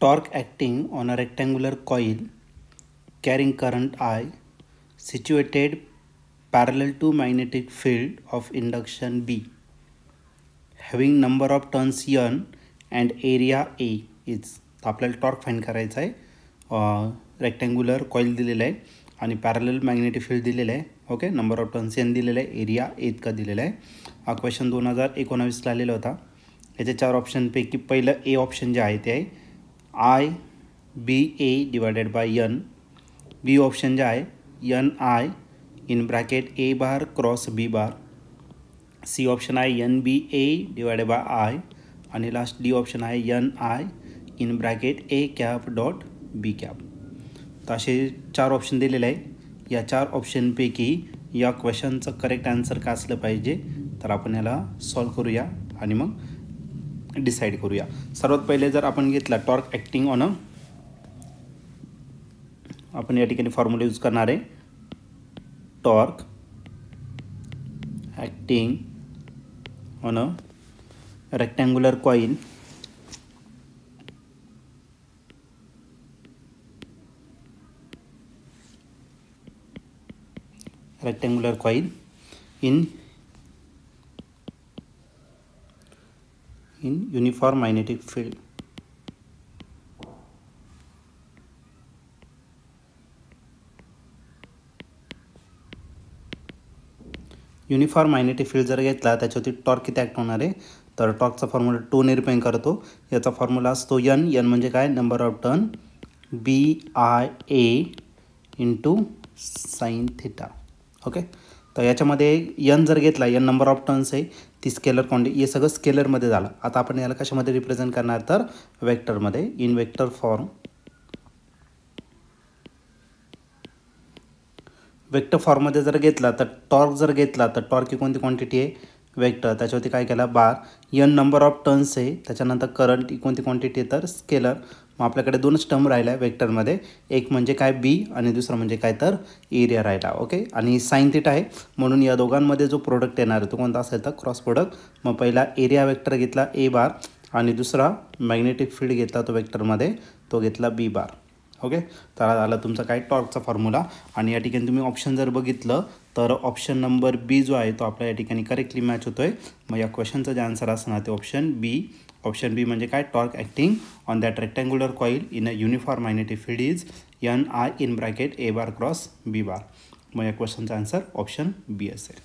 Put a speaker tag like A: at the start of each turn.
A: Torque acting on a rectangular coil carrying current I situated parallel to magnetic field of induction B having number of turns N and area A is. आपल्याला torque find करायचा आहे. Rectangular coil दिलेला आहे आणि parallel magnetic field दिलेलं आहे. Okay, number of turns N दिलेला आहे, एरिया A इतका दिलेला आहे. हा क्वेश्चन 2019 आलेला होता. याच्या 4 ऑप्शनपैकी पहिलं ए ऑप्शन जे आहे ते आहे I B A divided by N. B option जे आहे N I in bracket A bar cross B bar. C option आहे N B A divided by I आणि लास्ट डी ऑप्शन आहे N I in bracket A cap dot B cap. तर असे 4 option दिलेले आहे. या 4 ऑप्शनपैकी या क्वेश्चनचं करेक्ट आन्सर काय असलं पाहिजे तर आपण याला सॉल्व करूया आणि मग डिसाईड करूया. सर्वात पहिले जर आपण घेतला टॉर्क ॲक्टिंग ऑन आपण या ठिकाणी फॉर्म्युला यूज करणार आहे. Torque acting on a rectangular coil in uniform magnetic field. Uniform magnetic field जर घेतला त्याच्यावरती टॉर्क किती ॲक्ट होणार आहे तर टॉर्कचा फॉर्म्युला 2 ने रिप्रेझेंट करतो. याचा फॉर्म्युला असतो एन. एन म्हणजे काय, number of turn B I A into sine theta. Okay, तर याच्यामध्ये एन जर घेतला, एन नंबर ऑफ टर्न्स आहे, ती स्केलर क्वांटिटी, हे सगळं स्केलरमध्ये झालं. आता आपण याला कशामध्ये रिप्रेझेंट करणार तर वेक्टरमध्ये, इन वेक्टर फॉर्म. वेक्टर फॉर्ममध्ये जर घेतला तर टॉर्क जर घेतला तर टॉर्क ही कोणती क्वांटिटी आहे, वेक्टर. त्याच्यावरती काय केला बार. एन नंबर ऑफ टर्न्स आहे, त्याच्यानंतर करंट ही कोणती क्वांटिटी आहे तर स्केलर. मग आपल्याकडे 2च टर्म राहिल्या वेक्टरमध्ये, एक म्हणजे काय बी आणि दुसरं म्हणजे काय तर एरिया राहिला. ओके, आणि साइन थिटा आहे म्हणून या दोघांमध्ये जो प्रोडक्ट येणार आहे तो कोणता असेल तर क्रॉस प्रोडक्ट. मग पहिला एरिया वेक्टर घेतला ए बार आणि दुसरा मॅग्नेटिक फील्ड घेतला तो वेक्टरमध्ये, तो घेतला बी बार. ओके, तर आला तुमचा काय टॉर्कचा फॉर्म्युला. आणि या ठिकाणी तुम्ही ऑप्शन जर बघितलं तर ऑप्शन नंबर बी जो आहे तो आपल्या या ठिकाणी करेक्टली मॅच होतो आहे. मग या क्वेश्चनचं जे आन्सर असणार ते ऑप्शन बी. ऑप्शन बी म्हणजे काय, torque acting on that rectangular coil in a uniform magnetic field is N I in bracket A bar cross B bar. मग या क्वेश्चनचा आन्सर ऑप्शन बी असेल.